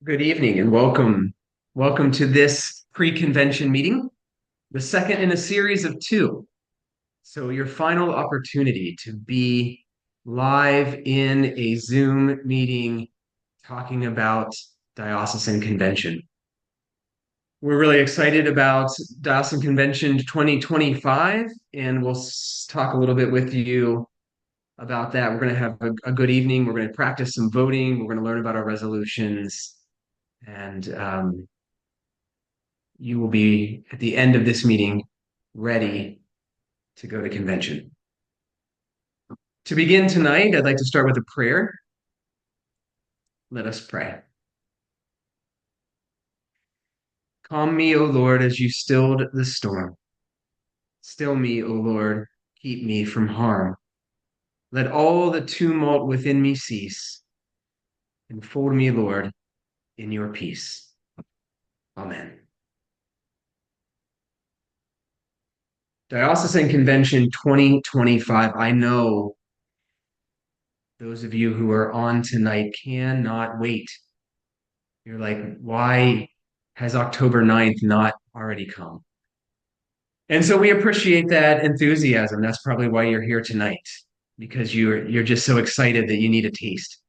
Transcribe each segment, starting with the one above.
Good evening and welcome. Welcome to this pre-convention meeting, the second in a series of two. So, your final opportunity to be live in a Zoom meeting talking about Diocesan Convention. We're really excited about Diocesan Convention 2025, and we'll talk a little bit with you about that. We're going to have a good evening. We're going to practice some voting. We're going to learn about our resolutions. And you will be at the end of this meeting ready to go to convention. To begin tonight, I'd like to start with a prayer. Let us pray. Calm me, O Lord, as you stilled the storm. Still me, O Lord, keep me from harm. Let all the tumult within me cease. Enfold me, Lord, in your peace. Amen. Diocesan Convention 2025. I know those of you who are on tonight cannot wait. You're like, why has October 9th not already come? And so we appreciate that enthusiasm. That's probably why you're here tonight, because you're just so excited that you need a taste.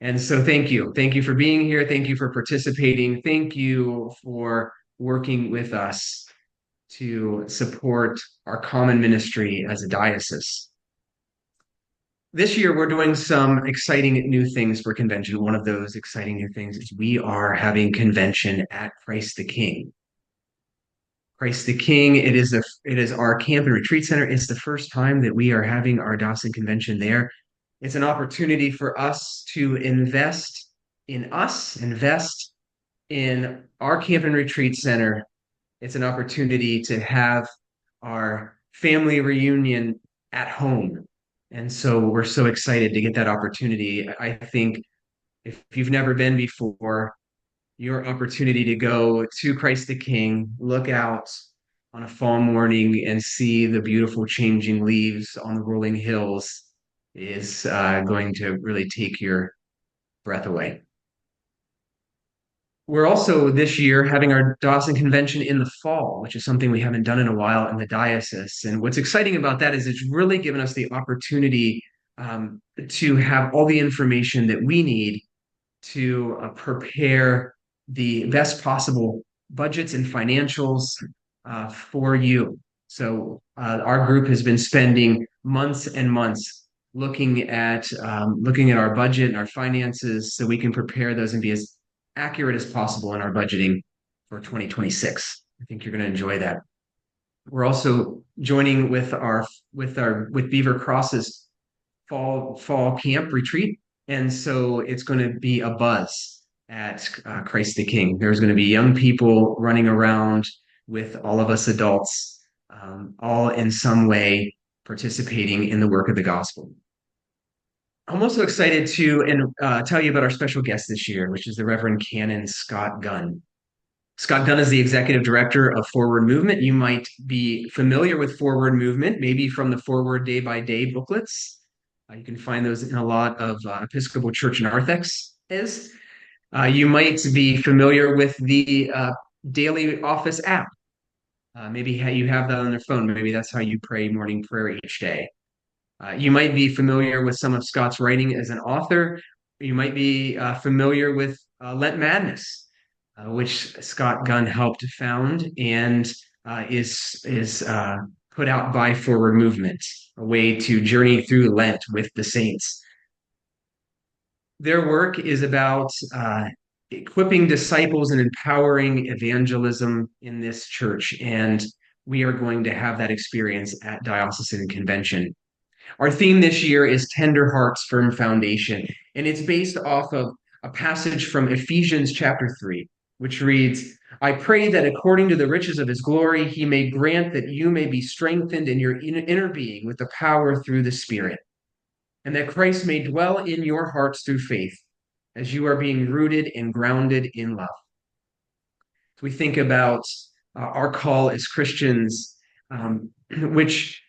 And so thank you. Thank you for being here. Thank you for participating. Thank you for working with us to support our common ministry as a diocese. This year, we're doing some exciting new things for convention. One of those exciting new things is we are having convention at Christ the King. Christ the King, it is our camp and retreat center. It's the first time that we are having our Dawson convention there. It's an opportunity for us to invest in us, invest in our camp and retreat center. It's an opportunity to have our family reunion at home. And so we're so excited to get that opportunity. I think if you've never been before, your opportunity to go to Christ the King, look out on a fall morning and see the beautiful changing leaves on the rolling hills is going to really take your breath away. We're also this year having our Dawson Convention in the fall, which is something we haven't done in a while in the diocese. And what's exciting about that is it's really given us the opportunity to have all the information that we need to prepare the best possible budgets and financials for you. So our group has been spending months and months looking at our budget and our finances so we can prepare those and be as accurate as possible in our budgeting for 2026. I think you're going to enjoy that. We're also joining with Beaver Cross's fall camp retreat, and so it's going to be a buzz at Christ the King. There's going to be young people running around with all of us adults, all in some way participating in the work of the gospel. I'm also excited to tell you about our special guest this year, which is the Reverend Canon Scott Gunn. Scott Gunn is the executive director of Forward Movement. You might be familiar with Forward Movement, maybe from the Forward Day by Day booklets. You can find those in a lot of Episcopal Church narthex. You might be familiar with the Daily Office app. Maybe you have that on your phone. Maybe that's how you pray morning prayer each day. You might be familiar with some of Scott's writing as an author. You might be familiar with Lent Madness, which Scott Gunn helped found and is put out by Forward Movement, a way to journey through Lent with the saints. Their work is about equipping disciples and empowering evangelism in this church, and we are going to have that experience at Diocesan Convention. Our theme this year is Tender Hearts, Firm Foundation, and it's based off of a passage from Ephesians chapter 3, which reads, I pray that according to the riches of his glory, he may grant that you may be strengthened in your inner being with the power through the Spirit, and that Christ may dwell in your hearts through faith, as you are being rooted and grounded in love. So we think about our call as Christians, which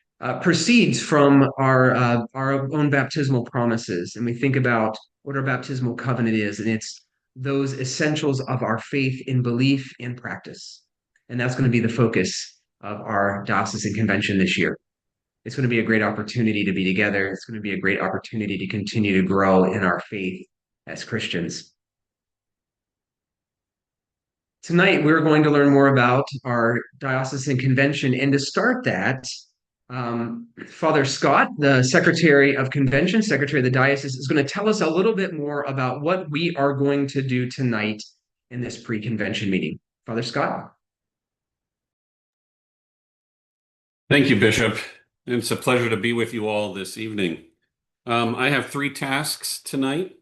proceeds from our own baptismal promises, and we think about what our baptismal covenant is, and it's those essentials of our faith in belief and practice. And that's going to be the focus of our diocesan convention this year. It's going to be a great opportunity to be together. It's going to be a great opportunity to continue to grow in our faith as Christians. Tonight, we're going to learn more about our diocesan convention. And to start that, Father Scott, the Secretary of Convention, Secretary of the Diocese, is going to tell us a little bit more about what we are going to do tonight in this pre-convention meeting. Father Scott? Thank you, Bishop. It's a pleasure to be with you all this evening. I have three tasks tonight.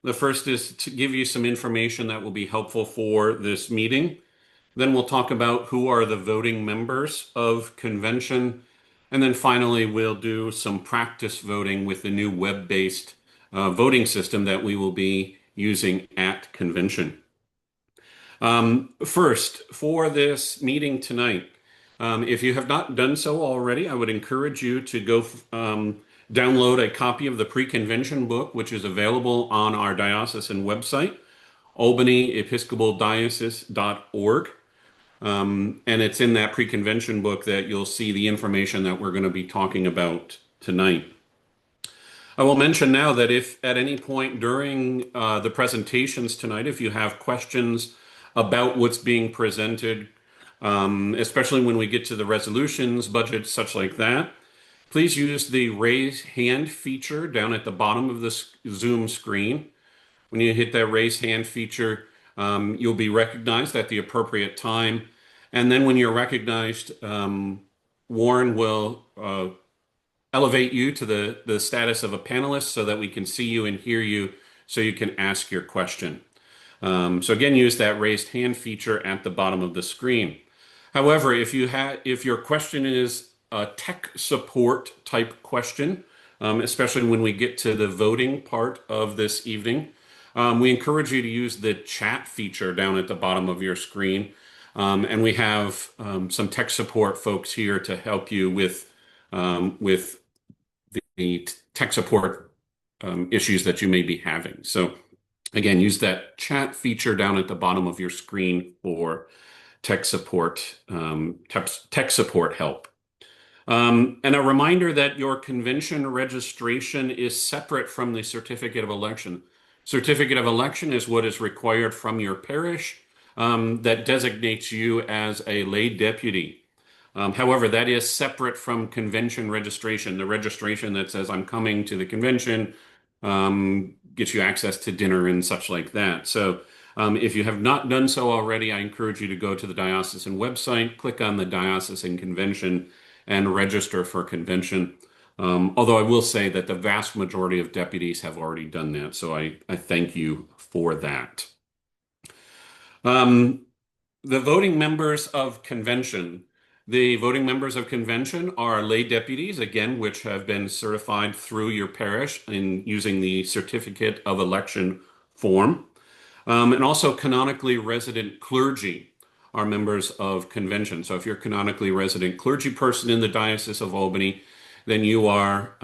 The first is to give you some information that will be helpful for this meeting. Then we'll talk about who are the voting members of convention. And then finally, we'll do some practice voting with the new web-based voting system that we will be using at convention. First, for this meeting tonight, if you have not done so already, I would encourage you to go download a copy of the pre-convention book, which is available on our diocesan website, albanyepiscopaldiocese.org. And it's in that pre-convention book that you'll see the information that we're going to be talking about tonight. I will mention now that if at any point during the presentations tonight, if you have questions about what's being presented, especially when we get to the resolutions, budgets, such like that, please use the raise hand feature down at the bottom of the Zoom screen. When you hit that raise hand feature, you'll be recognized at the appropriate time. And then when you're recognized, Warren will elevate you to the status of a panelist so that we can see you and hear you so you can ask your question. So again, use that raised hand feature at the bottom of the screen. However, if your question is a tech support type question, especially when we get to the voting part of this evening, we encourage you to use the chat feature down at the bottom of your screen. And we have some tech support folks here to help you with the tech support issues that you may be having. So again, use that chat feature down at the bottom of your screen for tech support help. And a reminder that your convention registration is separate from the certificate of election. Certificate of election is what is required from your parish that designates you as a lay deputy. However, that is separate from convention registration. The registration that says I'm coming to the convention gets you access to dinner and such like that. So if you have not done so already, I encourage you to go to the diocesan website, click on the diocesan convention, and register for convention. Although I will say that the vast majority of deputies have already done that. So I thank you for that. The voting members of convention. The voting members of convention are lay deputies, again, which have been certified through your parish in using the certificate of election form. And also canonically resident clergy are members of convention. So if you're a canonically resident clergy person in the Diocese of Albany, then you are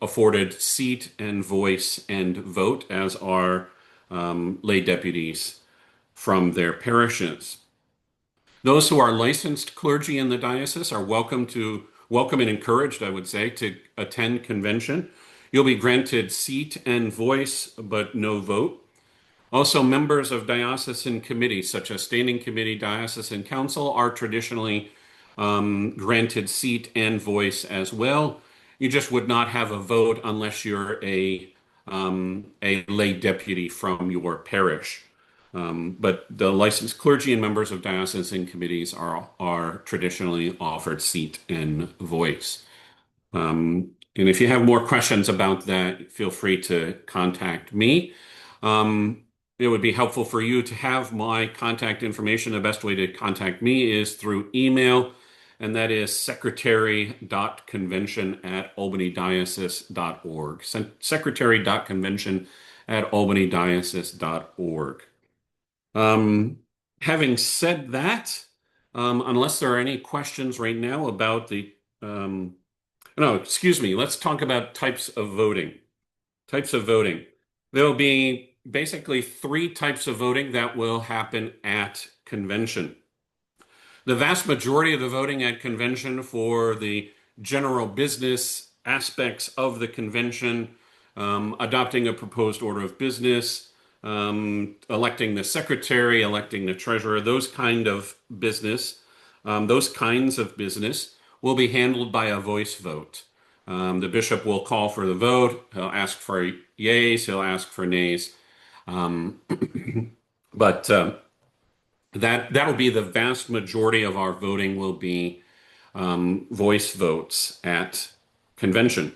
afforded seat and voice and vote, as are lay deputies from their parishes. Those who are licensed clergy in the diocese are welcome and encouraged, I would say, to attend convention. You'll be granted seat and voice, but no vote. Also, members of diocesan committees, such as Standing Committee, Diocesan Council, are traditionally granted seat and voice as well. You just would not have a vote unless you're a lay deputy from your parish. But the licensed clergy and members of diocesan committees are traditionally offered seat and voice. And if you have more questions about that, feel free to contact me. It would be helpful for you to have my contact information. The best way to contact me is through email, and that is secretary.convention@albanydiocese.org. Secretary.convention@albanydiocese.org. Having said that, unless there are any questions right now about let's talk about types of voting. Types of voting. There'll be basically three types of voting that will happen at convention. The vast majority of the voting at convention for the general business aspects of the convention, adopting a proposed order of business, electing the secretary, electing the treasurer, those kinds of business will be handled by a voice vote. The bishop will call for the vote. He'll ask for yeas. He'll ask for nays. Um, but that'll be the vast majority of our voting will be voice votes at convention.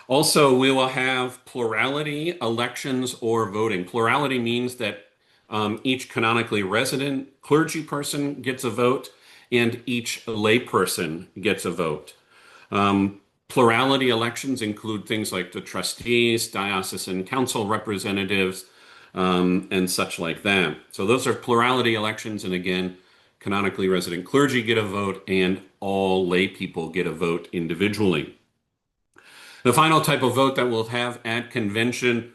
Also, we will have plurality elections or voting. Plurality means that each canonically resident clergy person gets a vote and each layperson gets a vote. Plurality elections include things like the trustees, diocesan council representatives, and such like that. So those are plurality elections, and again, canonically resident clergy get a vote, and all lay people get a vote individually. The final type of vote that we'll have at convention,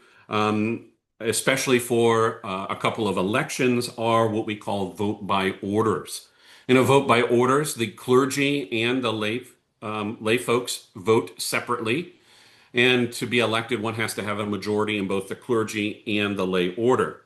especially for a couple of elections, are what we call vote by orders. In a vote by orders, the clergy and the lay folks vote separately. And to be elected, one has to have a majority in both the clergy and the lay order.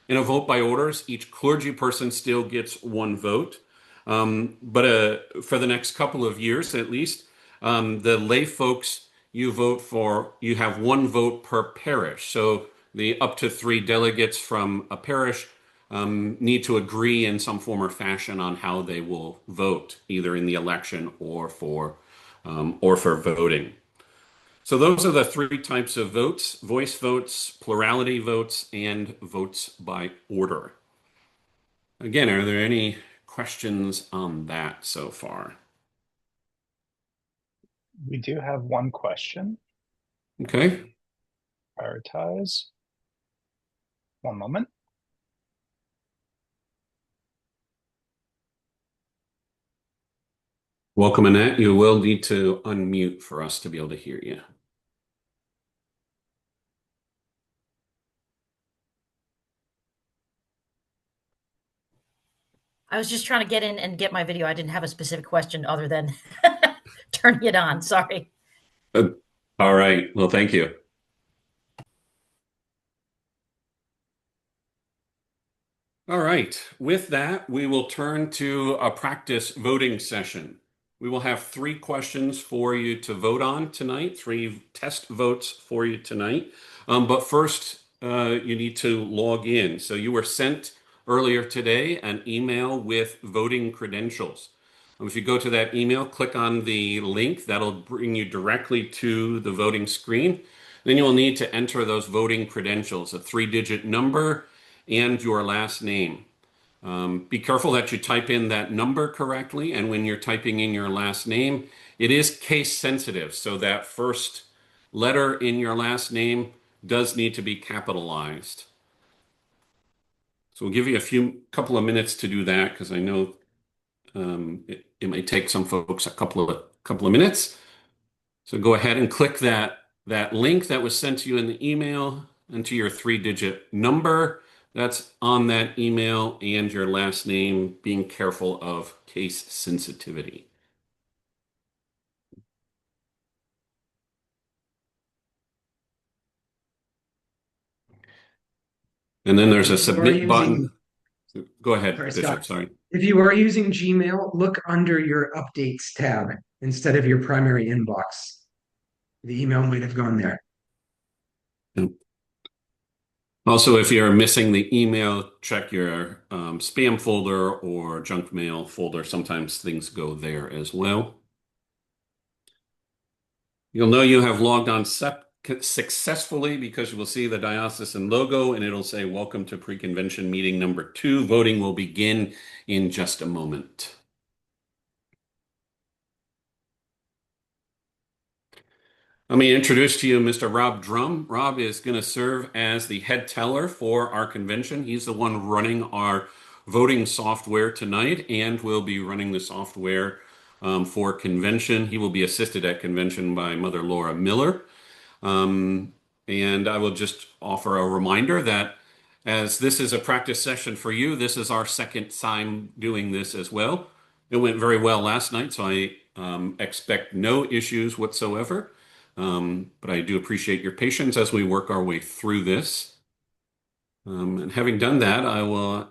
In a vote by orders, each clergy person still gets one vote. But for the next couple of years, at least, the lay folks you have one vote per parish. So the up to 3 delegates from a parish need to agree in some form or fashion on how they will vote, either in the election or for voting. So those are the three types of votes: voice votes, plurality votes, and votes by order. Again, are there any questions on that so far? We do have one question. Okay. Prioritize. One moment. Welcome, Annette. You will need to unmute for us to be able to hear you. I was just trying to get in and get my video. I didn't have a specific question other than turning it on. Sorry. All right. Well, thank you. All right. With that, we will turn to a practice voting session. We will have 3 questions for you to vote on tonight, 3 test votes for you tonight. But first, you need to log in. So you were sent earlier today an email with voting credentials. If you go to that email, click on the link, that'll bring you directly to the voting screen. Then you will need to enter those voting credentials, a 3-digit number and your last name. Be careful that you type in that number correctly, and when you're typing in your last name, it is case sensitive, so that first letter in your last name does need to be capitalized. So we'll give you couple of minutes to do that, because I know it may take some folks a couple of minutes. So go ahead and click that link that was sent to you in the email, enter your 3-digit number that's on that email and your last name, being careful of case sensitivity. And then there's a submit button. Go ahead, Bishop, sorry. If you are using Gmail, look under your updates tab instead of your primary inbox. The email might have gone there. Also, if you're missing the email, check your spam folder or junk mail folder. Sometimes things go there as well. You'll know you have logged on successfully because you will see the diocesan logo and it'll say, "Welcome to pre-convention meeting number 2. Voting will begin in just a moment." Let me introduce to you Mr. Rob Drum. Rob is going to serve as the head teller for our convention. He's the one running our voting software tonight and will be running the software for convention. He will be assisted at convention by Mother Laura Miller. And I will just offer a reminder that as this is a practice session for you, this is our second time doing this as well. It went very well last night, so I expect no issues whatsoever. But I do appreciate your patience as we work our way through this. And having done that, I will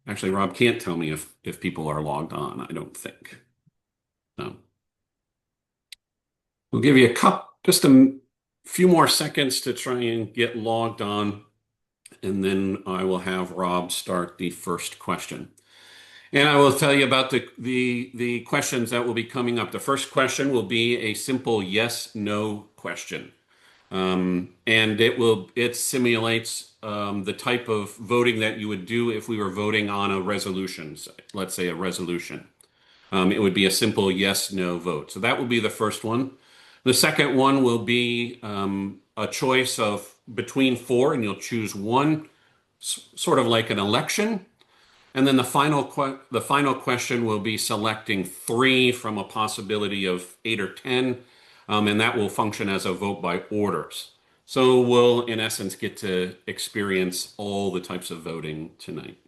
actually, Rob can't tell me if people are logged on, I don't think. No. We'll give you just a few more seconds to try and get logged on, and then I will have Rob start the first question. And I will tell you about the questions that will be coming up. The first question will be a simple yes/no question. And it simulates the type of voting that you would do if we were voting on a resolution, let's say a resolution. It would be a simple yes/no vote. So that will be the first one. The second one will be a choice of between four, and you'll choose one, sort of like an election. And then the final question will be selecting three from a possibility of 8 or 10, and that will function as a vote by orders. So we'll, in essence, get to experience all the types of voting tonight.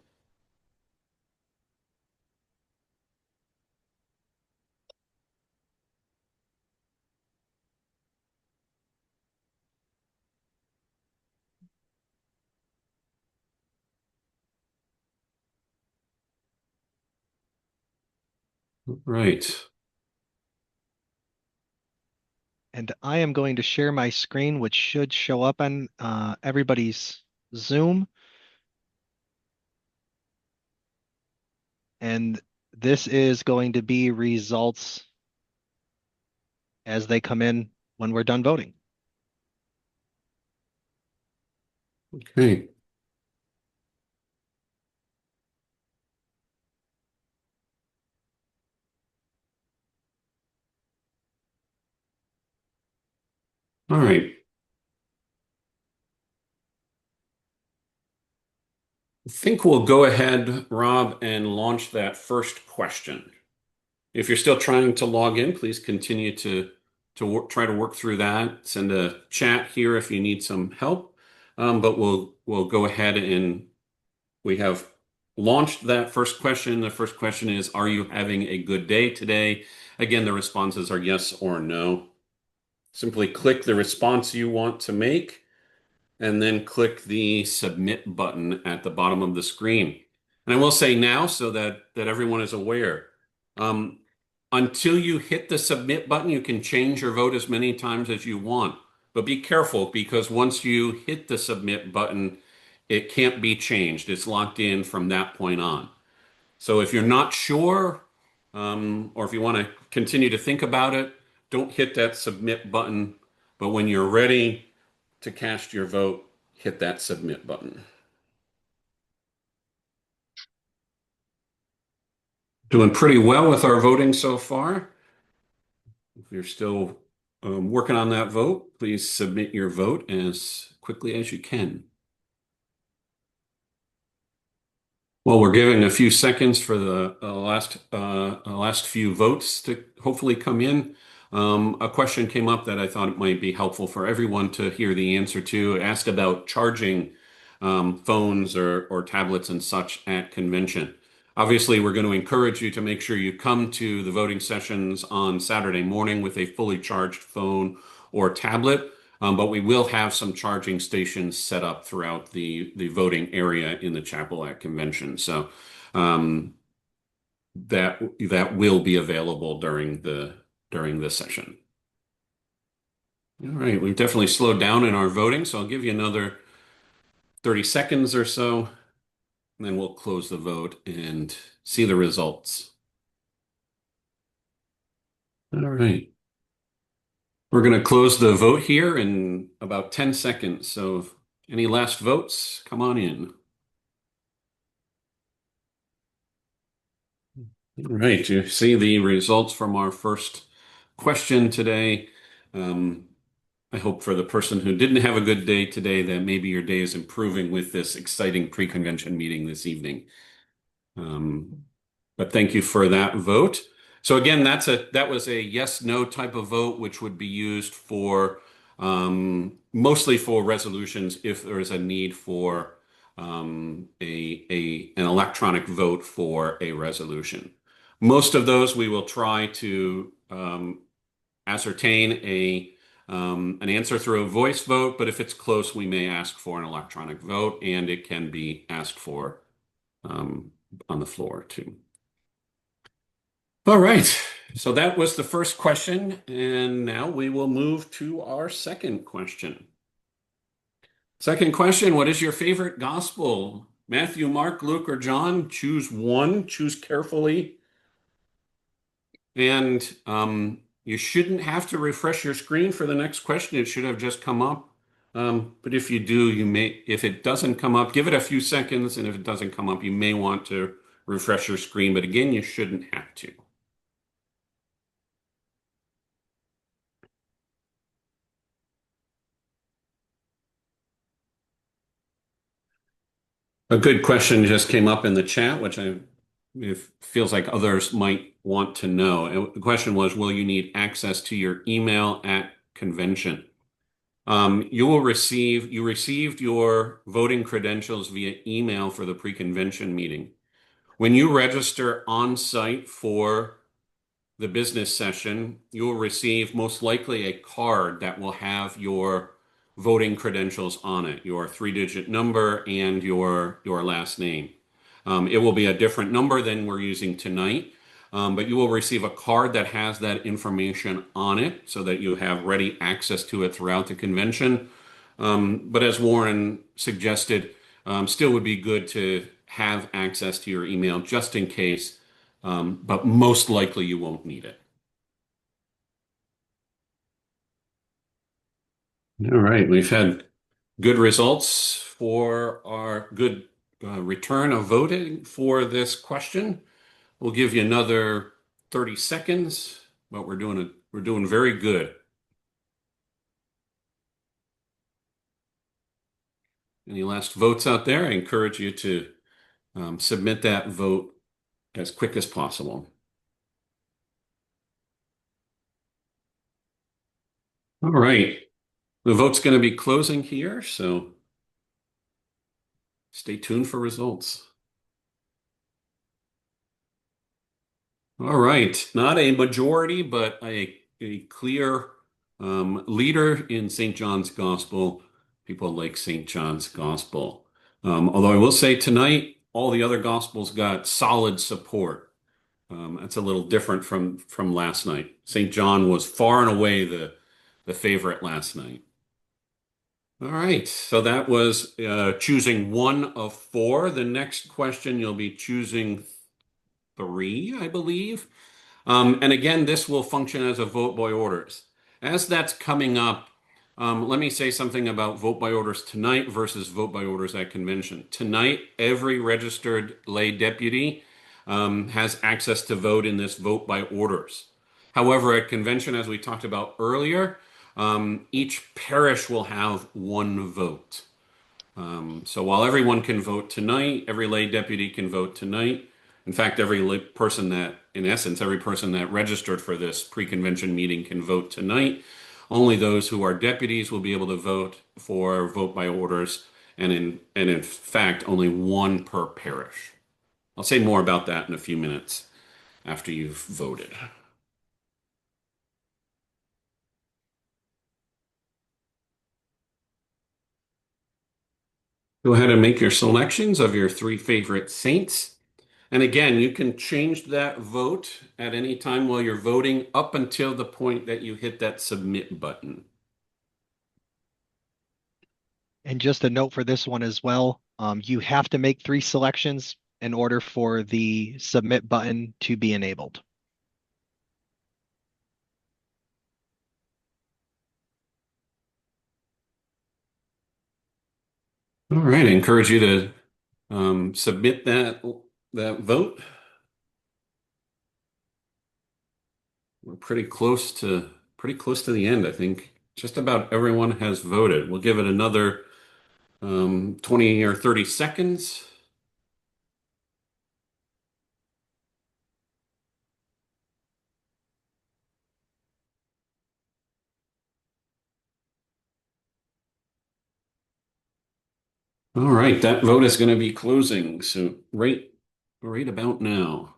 Right. And I am going to share my screen, which should show up on everybody's Zoom. And this is going to be results as they come in when we're done voting. Okay. All right. I think we'll go ahead, Rob, and launch that first question. If you're still trying to log in, please continue to try to work through that. Send a chat here if you need some help. But we'll go ahead, and we have launched that first question. The first question is, are you having a good day today? Again, the responses are yes or no. Simply click the response you want to make, and then click the submit button at the bottom of the screen. And I will say now, so that everyone is aware, until you hit the submit button, you can change your vote as many times as you want. But be careful, because once you hit the submit button, it can't be changed. It's locked in from that point on. So if you're not sure, or if you want to continue to think about it, don't hit that submit button. But when you're ready to cast your vote, hit that submit button. Doing pretty well with our voting so far. If you're still working on that vote, please submit your vote as quickly as you can. Well, we're giving a few seconds for the last few votes to hopefully come in. A question came up that I thought it might be helpful for everyone to hear the answer to. It asked about charging phones or tablets and such at convention. Obviously, we're going to encourage you to make sure you come to the voting sessions on Saturday morning with a fully charged phone or tablet. But we will have some charging stations set up throughout the voting area in the chapel at convention. So that will be available during the session. All right, we've definitely slowed down in our voting, so I'll give you another 30 seconds or so, and then we'll close the vote and see the results. All right. We're going to close the vote here in about 10 seconds. So any last votes, come on in. All right, you see the results from our first question today. I hope for the person who didn't have a good day today that maybe your day is improving with this exciting pre-convention meeting this evening. But thank you for that vote. So again, that was a yes/no type of vote, which would be used for mostly for resolutions if there is a need for an electronic vote for a resolution. Most of those we will try to ascertain an answer through a voice vote, but if it's close, we may ask for an electronic vote, and it can be asked for on the floor too. All right, so that was the first question, and now we will move to our second question. Second question, what is your favorite gospel? Matthew, Mark, Luke, or John? Choose one, choose carefully. And you shouldn't have to refresh your screen for the next question. It should have just come up. But if you do, if it doesn't come up, give it a few seconds. And if it doesn't come up, you may want to refresh your screen. But again, you shouldn't have to. A good question just came up in the chat, which it feels like others might want to know. And the question was, will you need access to your email at convention? You received your voting credentials via email for the pre-convention meeting. When you register on site for the business session, you will receive most likely a card that will have your voting credentials on it, your 3-digit number and your last name. It will be a different number than we're using tonight, but you will receive a card that has that information on it so that you have ready access to it throughout the convention. But as Warren suggested, still would be good to have access to your email just in case, but most likely you won't need it. All right, we've had good results for our good return of voting for this question. We'll give you another 30 seconds, but we're doing very good. Any last votes out there? I encourage you to submit that vote as quick as possible. All right, the vote's going to be closing here, so stay tuned for results. All right, not a majority, but a clear leader in St. John's Gospel. People like St. John's Gospel. Although I will say tonight, all the other Gospels got solid support. That's a little different from last night. St. John was far and away the favorite last night. All right, so that was choosing one of 4. The next question, you'll be choosing 3, I believe. And again, this will function as a vote by orders. As that's coming up, let me say something about vote by orders tonight versus vote by orders at convention. Tonight, every registered lay deputy has access to vote in this vote by orders. However, at convention, as we talked about earlier, each parish will have 1 vote. So while everyone can vote tonight, every lay deputy can vote tonight. In fact, every person that registered for this pre-convention meeting can vote tonight. Only those who are deputies will be able to vote for vote by orders, and in fact, only 1 per parish. I'll say more about that in a few minutes after you've voted. Go ahead and make your selections of your 3 favorite saints. And again, you can change that vote at any time while you're voting up until the point that you hit that submit button. And just a note for this one as well, you have to make 3 selections in order for the submit button to be enabled. All right, I encourage you to submit that vote. We're pretty close to the end, I think. Just about everyone has voted. We'll give it another 20 or 30 seconds. All right, that vote is going to be closing. So right about now.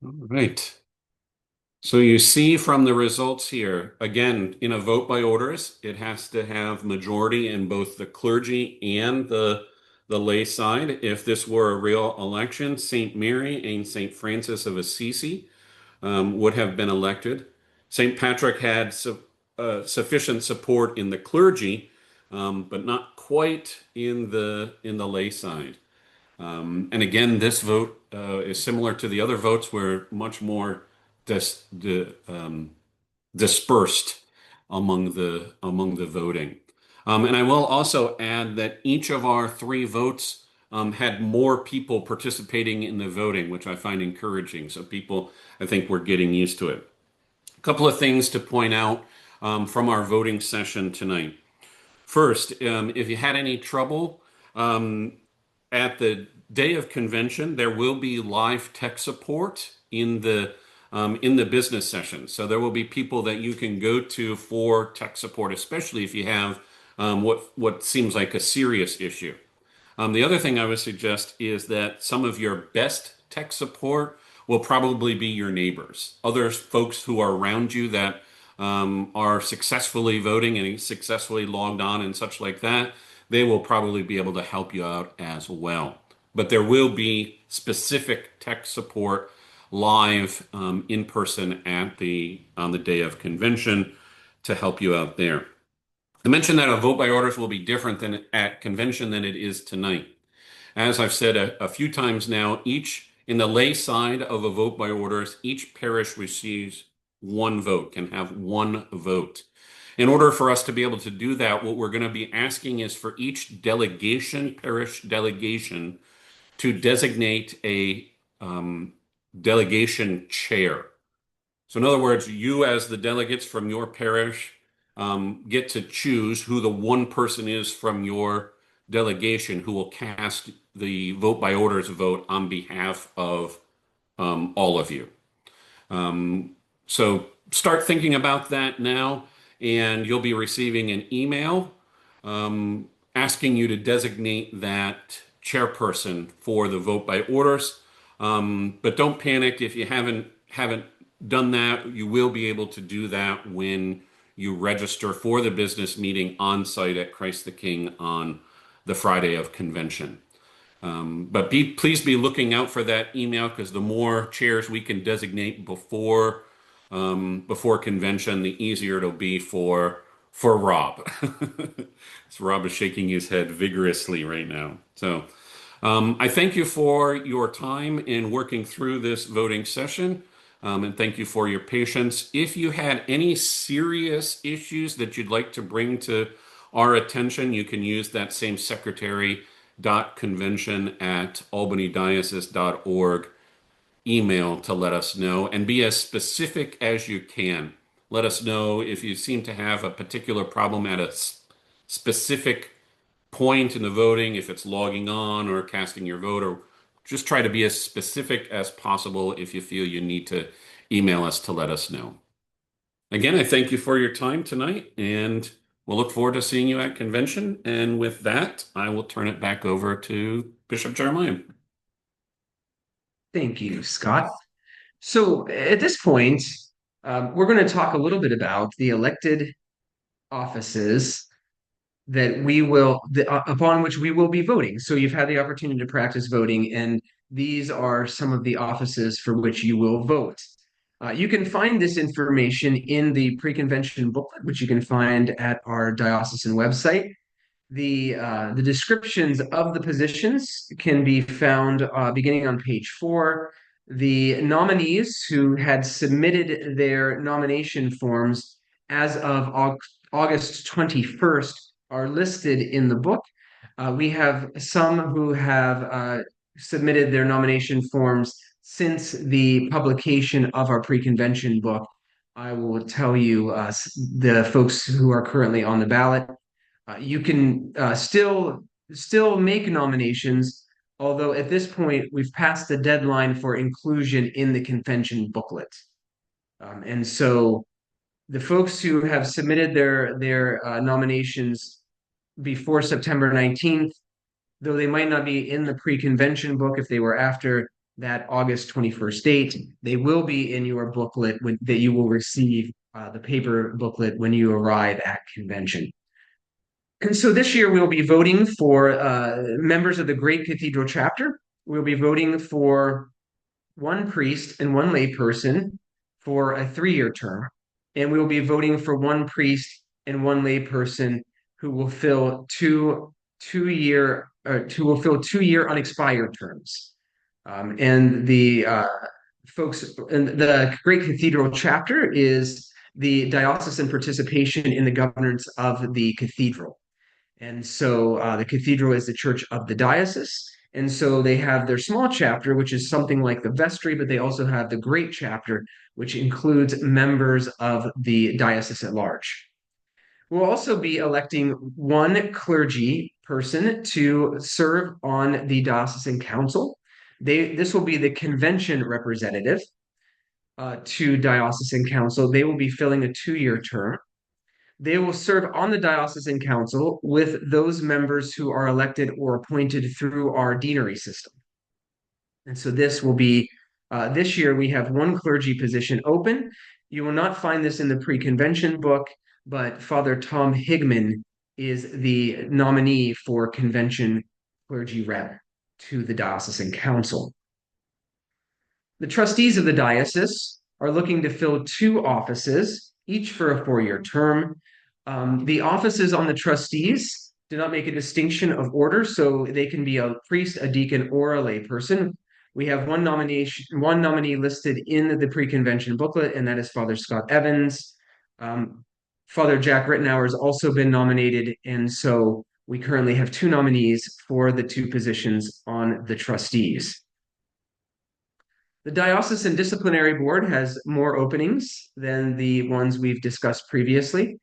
All right. So you see from the results here, again, in a vote by orders, it has to have majority in both the clergy and the lay side. If this were a real election, St. Mary and St. Francis of Assisi would have been elected. St. Patrick had sufficient support in the clergy, but not quite in the lay side. And again, this vote is similar to the other votes, where much more dis dispersed among the voting. And I will also add that each of our three votes had more people participating in the voting, which I find encouraging. So people, I think, were getting used to it. A couple of things to point out from our voting session tonight. First, if you had any trouble, at the day of convention, there will be live tech support in the business session. So there will be people that you can go to for tech support, especially if you have what seems like a serious issue. The other thing I would suggest is that some of your best tech support will probably be your neighbors, other folks who are around you that are successfully voting and successfully logged on and such like that. They will probably be able to help you out as well. But there will be specific tech support live in person on the day of convention to help you out there. I mentioned that a vote by orders will be different than at convention than it is tonight. As I've said a few times now, in the lay side of a vote by orders, each parish receives one vote, can have one vote. In order for us to be able to do that, what we're going to be asking is for each delegation, parish delegation, to designate a delegation chair. So in other words, you as the delegates from your parish get to choose who the one person is from your delegation who will cast the vote by orders vote on behalf of all of you. So start thinking about that now, and you'll be receiving an email asking you to designate that chairperson for the vote by orders. But don't panic if you haven't done that. You will be able to do that when you register for the business meeting on site at Christ the King on the Friday of convention. But please be looking out for that email, because the more chairs we can designate before convention, the easier it'll be for Rob. So Rob is shaking his head vigorously right now. So I thank you for your time in working through this voting session. And thank you for your patience. If you had any serious issues that you'd like to bring to our attention, you can use that same secretary.convention@albanydiocese.org email to let us know, and be as specific as you can. Let us know if you seem to have a particular problem at a specific point in the voting, if it's logging on or casting your vote, or just try to be as specific as possible if you feel you need to email us to let us know. Again, I thank you for your time tonight, and we'll look forward to seeing you at convention. And with that, I will turn it back over to Bishop Jeremiah. Thank you, Scott. So at this point, we're going to talk a little bit about the elected offices that upon which we will be voting. So you've had the opportunity to practice voting, and these are some of the offices for which you will vote. You can find this information in the pre-convention booklet, which you can find at our diocesan website. The descriptions of the positions can be found beginning on page 4. The nominees who had submitted their nomination forms as of August 21st are listed in the book. We have some who have submitted their nomination forms since the publication of our pre-convention book. I will tell you the folks who are currently on the ballot. You can still make nominations, although at this point we've passed the deadline for inclusion in the convention booklet. And so the folks who have submitted their nominations before September 19th, though they might not be in the pre-convention book if they were after that August 21st date, they will be in your booklet that you will receive, the paper booklet, when you arrive at convention. And so this year we'll be voting for members of the Great Cathedral Chapter. We'll be voting for one priest and one layperson for a 3-year term. And we will be voting for one priest and one layperson who will fill two-year unexpired terms. And the folks in the Great Cathedral Chapter is the diocesan participation in the governance of the cathedral. And so the cathedral is the church of the diocese. And so they have their small chapter, which is something like the vestry, but they also have the great chapter, which includes members of the diocese at large. We'll also be electing one clergy person to serve on the diocesan council. This will be the convention representative to diocesan council. They will be filling a 2-year term. They will serve on the diocesan council with those members who are elected or appointed through our deanery system. And so this will be, this year we have one clergy position open. You will not find this in the pre-convention book, but Father Tom Higman is the nominee for convention clergy rep to the diocesan council. The trustees of the diocese are looking to fill 2 offices, each for a 4-year term. The offices on the trustees do not make a distinction of order, so they can be a priest, a deacon, or a layperson. We have one nominee listed in the pre-convention booklet, and that is Father Scott Evans. Father Jack Rittenauer has also been nominated, and so we currently have 2 nominees for the 2 positions on the trustees. The Diocesan Disciplinary Board has more openings than the ones we've discussed previously.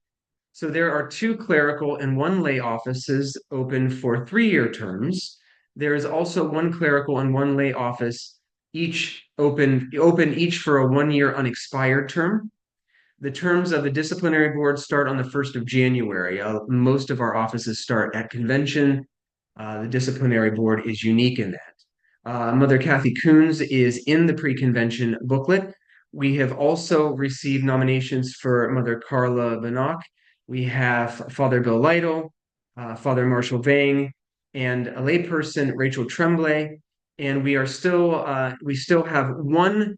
So there are 2 clerical and 1 lay offices open for 3-year terms. There is also 1 clerical and 1 lay office, each open each for a 1-year unexpired term. The terms of the disciplinary board start on the 1st of January. Most of our offices start at convention. The disciplinary board is unique in that. Mother Kathy Coons is in the pre-convention booklet. We have also received nominations for Mother Carla Banach. We have Father Bill Lytle, Father Marshall Vang, and a layperson, Rachel Tremblay. And we still have one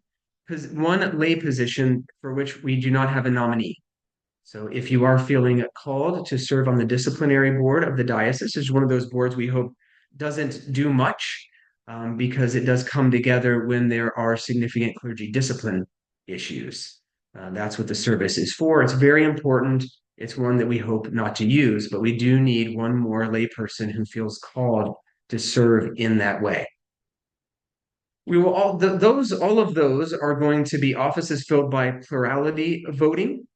lay position for which we do not have a nominee. So if you are feeling called to serve on the disciplinary board of the diocese, it's one of those boards we hope doesn't do much, because it does come together when there are significant clergy discipline issues. That's what the service is for. It's very important. It's one that we hope not to use, but we do need one more layperson who feels called to serve in that way. We will all of those are going to be offices filled by plurality voting,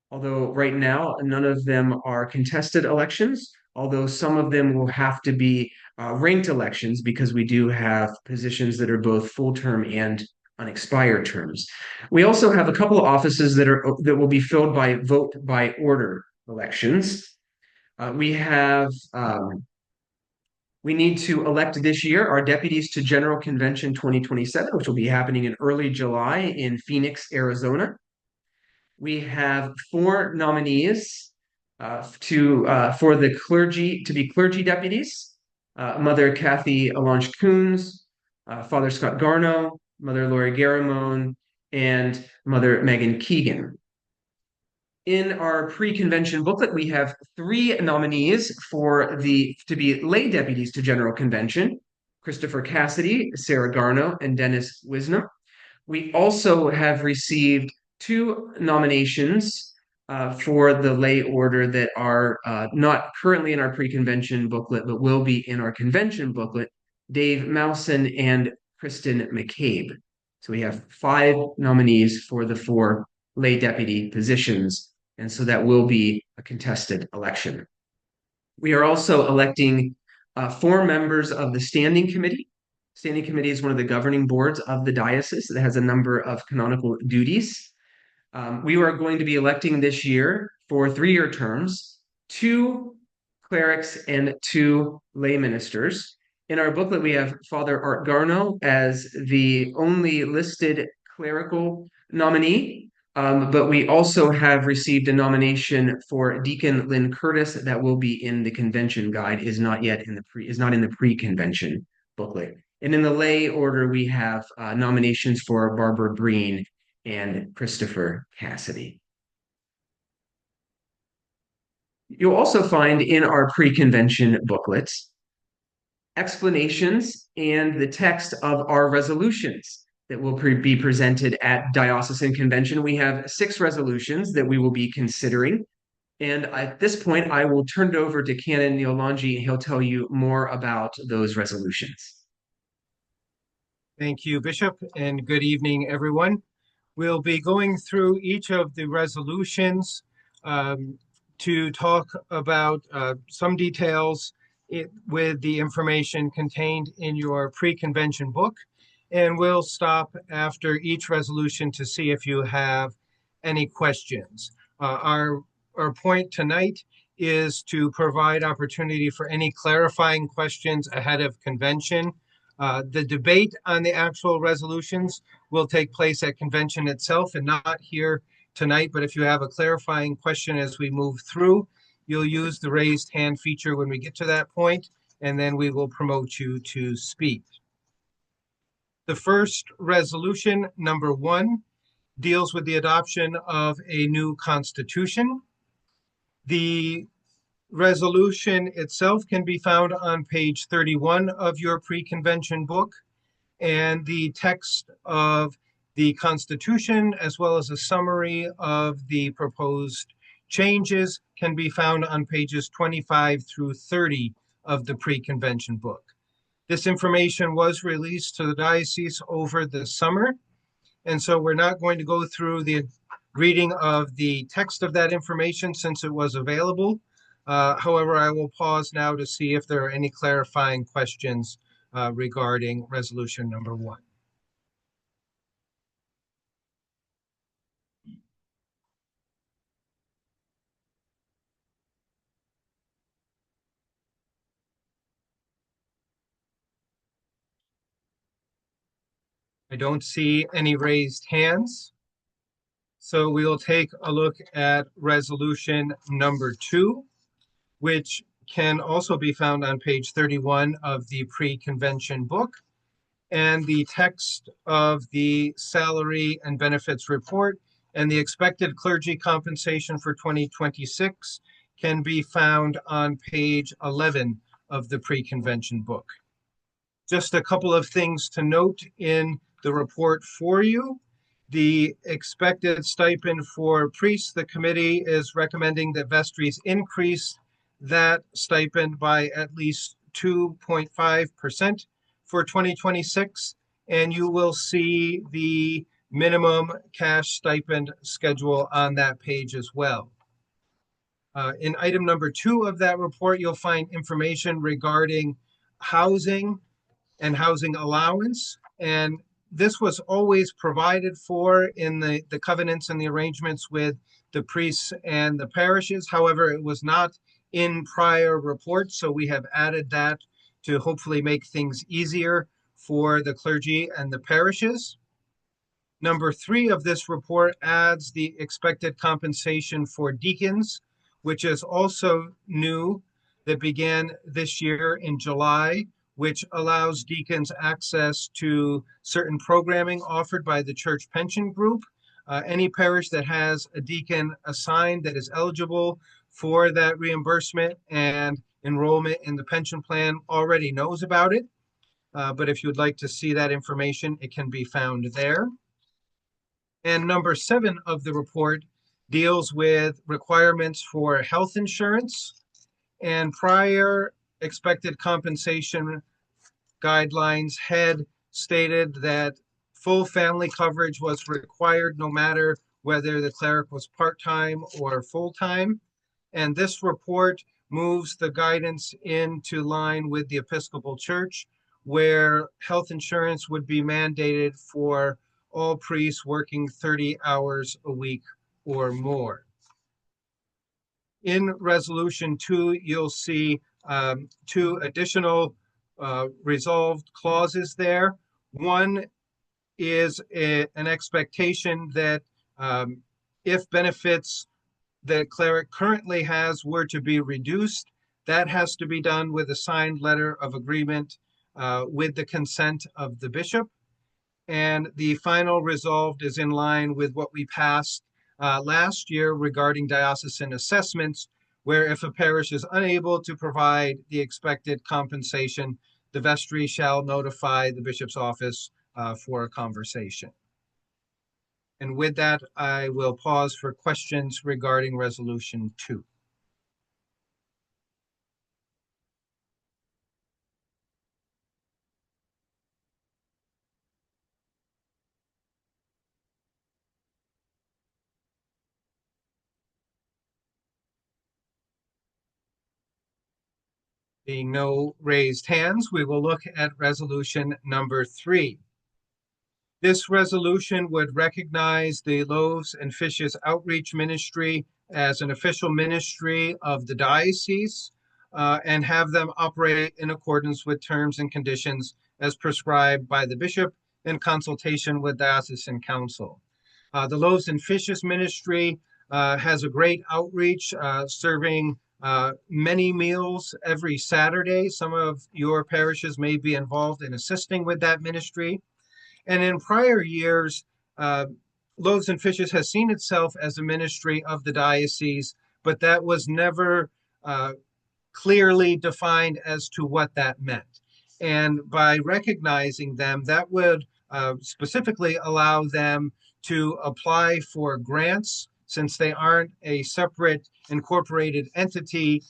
although right now none of them are contested elections, although some of them will have to be ranked elections because we do have positions that are both full term and unexpired terms. We also have a couple of offices that will be filled by vote by order elections. We need to elect this year our deputies to General Convention 2027, which will be happening in early July in Phoenix, Arizona. We have 4 nominees for the clergy to be clergy deputies: Mother Kathy Alange Coons, Father Scott Garno, Mother Lori Garamone, and Mother Megan Keegan. In our pre-convention booklet, we have 3 nominees to be lay deputies to General Convention: Christopher Cassidy, Sarah Garno, and Dennis Wisnam. We also have received 2 nominations for the lay order that are not currently in our pre-convention booklet, but will be in our convention booklet: Dave Mousen and Kristen McCabe. So we have 5 nominees for the 4 lay deputy positions, and so that will be a contested election. We are also electing 4 members of the Standing Committee. Standing Committee is one of the governing boards of the diocese that has a number of canonical duties. We are going to be electing this year for 3-year terms, 2 clerics and 2 lay ministers. In our booklet, we have Father Art Garno as the only listed clerical nominee, but we also have received a nomination for Deacon Lynn Curtis that will be in the convention guide, is not in the pre-convention booklet. And in the lay order, we have nominations for Barbara Breen and Christopher Cassidy. You'll also find in our pre-convention booklets explanations and the text of our resolutions that will be presented at diocesan convention. We have 6 resolutions that we will be considering. And at this point, I will turn it over to Canon Neil Longi, and he'll tell you more about those resolutions. Thank you, Bishop, and good evening, everyone. We'll be going through each of the resolutions to talk about some details with the information contained in your pre-convention book. And we'll stop after each resolution to see if you have any questions. Our point tonight is to provide opportunity for any clarifying questions ahead of convention. The debate on the actual resolutions will take place at convention itself and not here tonight. But if you have a clarifying question as we move through, you'll use the raised hand feature when we get to that point, and then we will promote you to speak. The first resolution, number 1, deals with the adoption of a new constitution. The resolution itself can be found on page 31 of your pre-convention book, and the text of the Constitution, as well as a summary of the proposed changes, can be found on pages 25 through 30 of the pre-convention book. This information was released to the diocese over the summer, and so we're not going to go through the reading of the text of that information since it was available. However, I will pause now to see if there are any clarifying questions regarding resolution number 1. I don't see any raised hands. So we will take a look at resolution number 2, which can also be found on page 31 of the pre-convention book. And the text of the salary and benefits report and the expected clergy compensation for 2026 can be found on page 11 of the pre-convention book. Just a couple of things to note in the report for you. The expected stipend for priests, the committee is recommending that vestries increase that stipend by at least 2.5% for 2026, and you will see the minimum cash stipend schedule on that page as well. In item number 2 of that report, you'll find information regarding housing and housing allowance, and this was always provided for in the covenants and the arrangements with the priests and the parishes. However, it was not in prior reports, so we have added that to hopefully make things easier for the clergy and the parishes. Number 3 of this report adds the expected compensation for deacons, which is also new, that began this year in July, which allows deacons access to certain programming offered by the church pension group. Any parish that has a deacon assigned that is eligible for that reimbursement and enrollment in the pension plan already knows about it. But if you would like to see that information, it can be found there. And number 7 of the report deals with requirements for health insurance, and prior expected compensation guidelines had stated that full family coverage was required no matter whether the cleric was part-time or full-time. And this report moves the guidance into line with the Episcopal Church, where health insurance would be mandated for all priests working 30 hours a week or more. In Resolution 2, you'll see two additional resolved clauses there. One is an expectation that if benefits that cleric currently has were to be reduced, that has to be done with a signed letter of agreement with the consent of the bishop. And the final resolved is in line with what we passed last year regarding diocesan assessments, where if a parish is unable to provide the expected compensation, the vestry shall notify the bishop's office for a conversation. And with that, I will pause for questions regarding Resolution 2. Being no raised hands, we will look at Resolution number 3. This resolution would recognize the Loaves and Fishes Outreach Ministry as an official ministry of the diocese and have them operate in accordance with terms and conditions as prescribed by the bishop in consultation with diocesan council. The Loaves and Fishes Ministry has a great outreach, serving many meals every Saturday. Some of your parishes may be involved in assisting with that ministry. And in prior years, Loaves and Fishes has seen itself as a ministry of the diocese, but that was never clearly defined as to what that meant. And by recognizing them, that would specifically allow them to apply for grants, since they aren't a separate incorporated entity.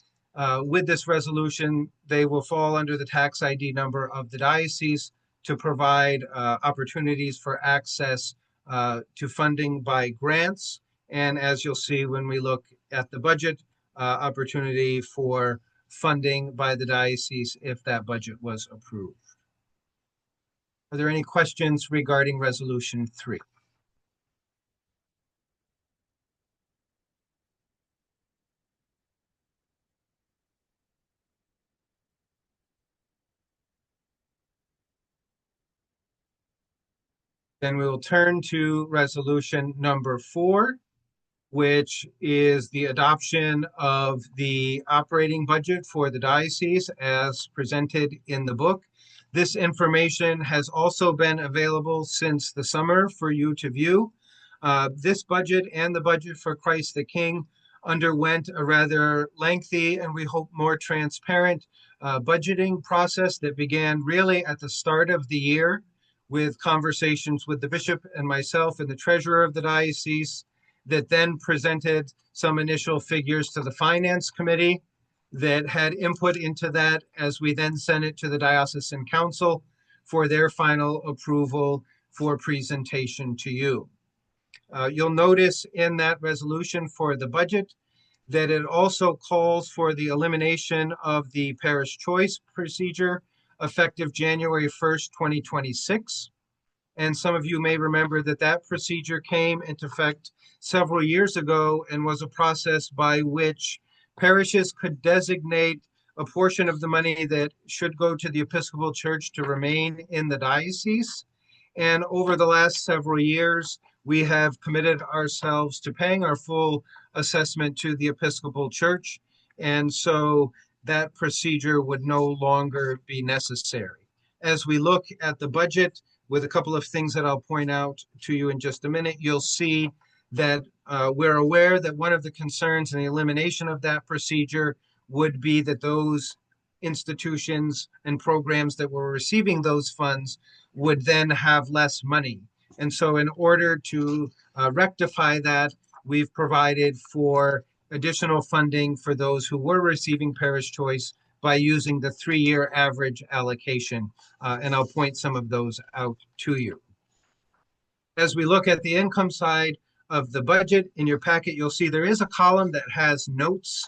With this resolution, they will fall under the tax ID number of the diocese to provide opportunities for access to funding by grants. And as you'll see when we look at the budget, opportunity for funding by the diocese if that budget was approved. Are there any questions regarding Resolution 3? Then we will turn to Resolution number 4, which is the adoption of the operating budget for the diocese as presented in the book. This information has also been available since the summer for you to view. This budget and the budget for Christ the King underwent a rather lengthy and we hope more transparent budgeting process that began really at the start of the year with conversations with the bishop and myself and the treasurer of the diocese, that then presented some initial figures to the finance committee that had input into that as we then sent it to the diocesan council for their final approval for presentation to you. You'll notice in that resolution for the budget that it also calls for the elimination of the parish choice procedure effective January 1st, 2026. And some of you may remember that that procedure came into effect several years ago and was a process by which parishes could designate a portion of the money that should go to the Episcopal Church to remain in the diocese. And over the last several years, we have committed ourselves to paying our full assessment to the Episcopal Church. And so that procedure would no longer be necessary. As we look at the budget, with a couple of things that I'll point out to you in just a minute, you'll see that we're aware that one of the concerns in the elimination of that procedure would be that those institutions and programs that were receiving those funds would then have less money. And so in order to rectify that, we've provided for additional funding for those who were receiving parish choice by using the 3-year average allocation. And I'll point some of those out to you. As we look at the income side of the budget, in your packet, you'll see there is a column that has notes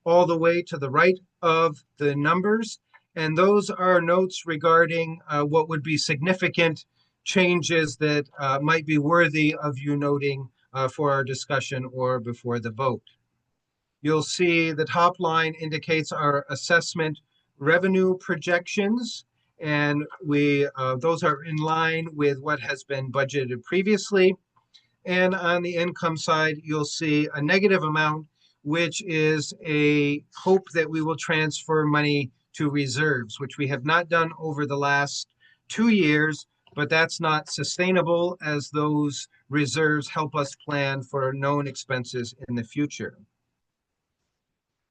all the way to the right of the numbers. And those are notes regarding what would be significant changes that might be worthy of you noting for our discussion or before the vote. You'll see the top line indicates our assessment revenue projections, and those are in line with what has been budgeted previously. And on the income side, you'll see a negative amount, which is a hope that we will transfer money to reserves, which we have not done over the last 2 years, but that's not sustainable as those reserves help us plan for known expenses in the future.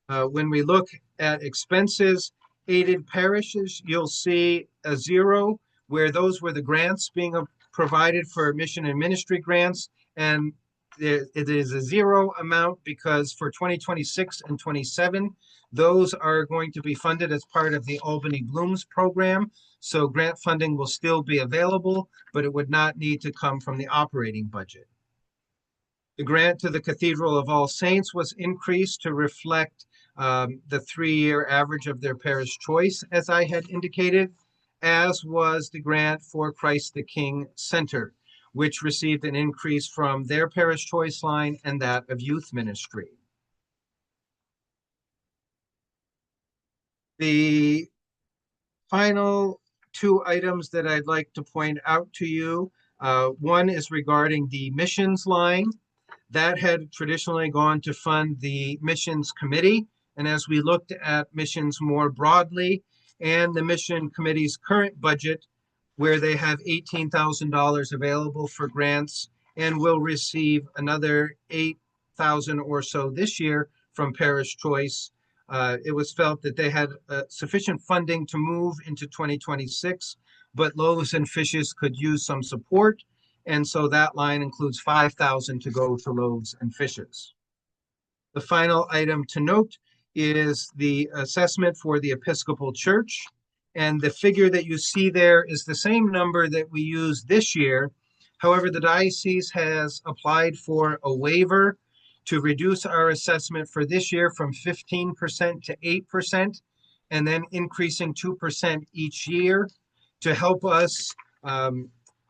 When we look at expenses, aided parishes, you'll see a 0 where those were the grants being provided for mission and ministry grants. And it is a 0 amount because for 2026 and 27, those are going to be funded as part of the Albany Blooms program. So grant funding will still be available, but it would not need to come from the operating budget. The grant to the Cathedral of All Saints was increased to reflect the 3-year average of their parish choice, as I had indicated, as was the grant for Christ the King Center, which received an increase from their parish choice line and that of youth ministry. The final 2 items that I'd like to point out to you, one is regarding the missions line. That had traditionally gone to fund the missions committee. And as we looked at missions more broadly and the mission committee's current budget, where they have $18,000 available for grants and will receive another $8,000 or so this year from Parish Choice, it was felt that they had sufficient funding to move into 2026, but Loaves and Fishes could use some support. And so that line includes $5,000 to go to Loaves and Fishes. The final item to note is the assessment for the Episcopal Church. And the figure that you see there is the same number that we used this year. However, the diocese has applied for a waiver to reduce our assessment for this year from 15% to 8%, and then increasing 2% each year to help us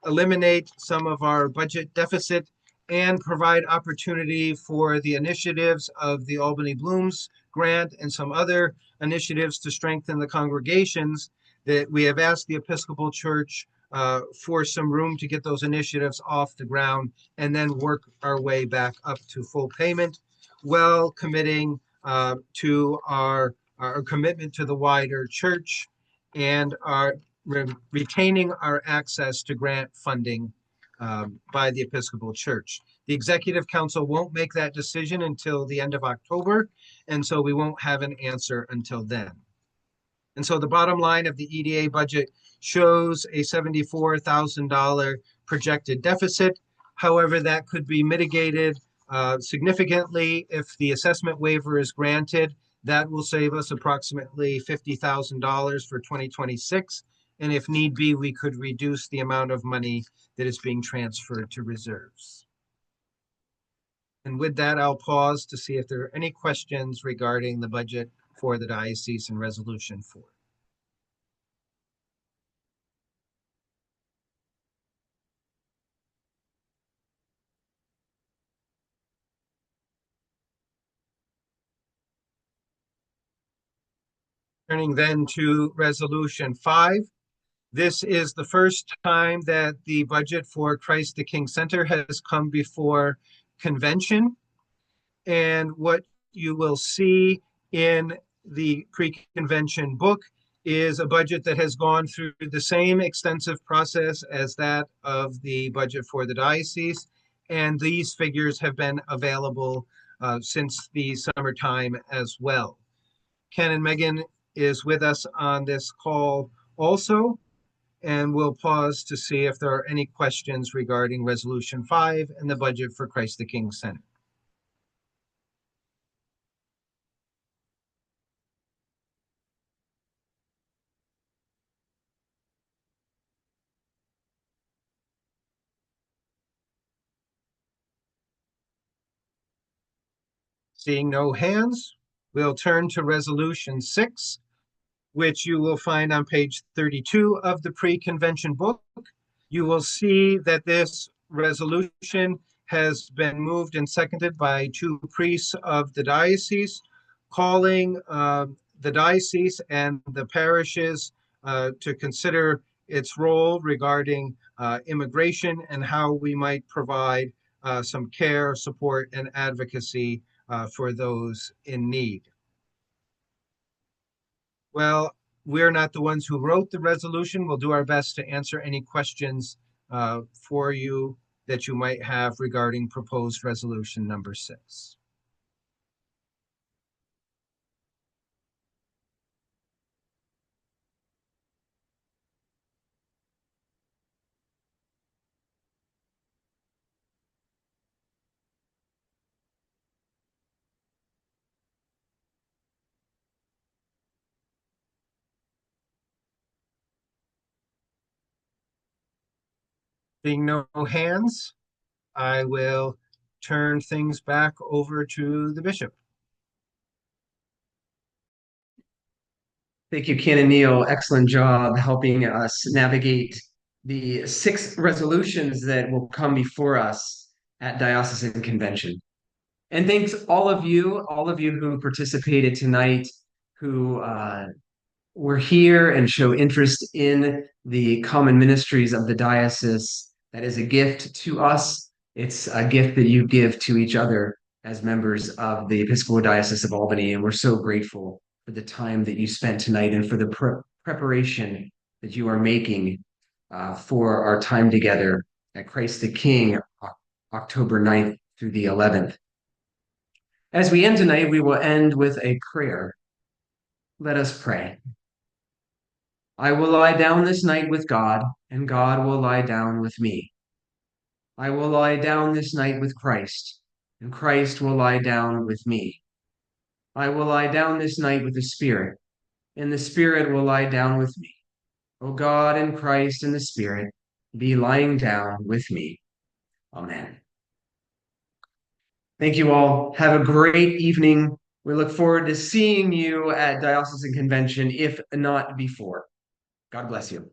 eliminate some of our budget deficit and provide opportunity for the initiatives of the Albany Blooms grant and some other initiatives to strengthen the congregations. That we have asked the Episcopal Church for some room to get those initiatives off the ground and then work our way back up to full payment, while committing to our commitment to the wider church and our retaining our access to grant funding by the Episcopal Church. The Executive Council won't make that decision until the end of October, and so we won't have an answer until then. And so the bottom line of the EDA budget shows a $74,000 projected deficit. However, that could be mitigated significantly if the assessment waiver is granted. That will save us approximately $50,000 for 2026. And if need be, we could reduce the amount of money that is being transferred to reserves. And with that, I'll pause to see if there are any questions regarding the budget for the diocese and Resolution 4. Turning then to Resolution 5. This is the first time that the budget for Christ the King Center has come before convention. And what you will see in the pre-convention book is a budget that has gone through the same extensive process as that of the budget for the diocese. And these figures have been available since the summertime as well. Ken and Megan is with us on this call also, and we'll pause to see if there are any questions regarding Resolution 5 and the budget for Christ the King Center. Seeing no hands, we'll turn to Resolution 6, which you will find on page 32 of the pre-convention book. You will see that this resolution has been moved and seconded by two priests of the diocese, calling the diocese and the parishes to consider its role regarding immigration and how we might provide some care, support, and advocacy for those in need. Well, we're not the ones who wrote the resolution. We'll do our best to answer any questions for you that you might have regarding proposed resolution number 6. Being no hands, I will turn things back over to the bishop. Thank you, Canon Neil. Excellent job helping us navigate the 6 resolutions that will come before us at Diocesan Convention. And thanks all of you who participated tonight, who were here and show interest in the common ministries of the diocese. That is a gift to us. It's a gift that you give to each other as members of the Episcopal Diocese of Albany. And we're so grateful for the time that you spent tonight and for the preparation that you are making for our time together at Christ the King, October 9th through the 11th. As we end tonight, we will end with a prayer. Let us pray. I will lie down this night with God, and God will lie down with me. I will lie down this night with Christ, and Christ will lie down with me. I will lie down this night with the Spirit, and the Spirit will lie down with me. O God and Christ and the Spirit, be lying down with me. Amen. Thank you all. Have a great evening. We look forward to seeing you at Diocesan Convention, if not before. God bless you.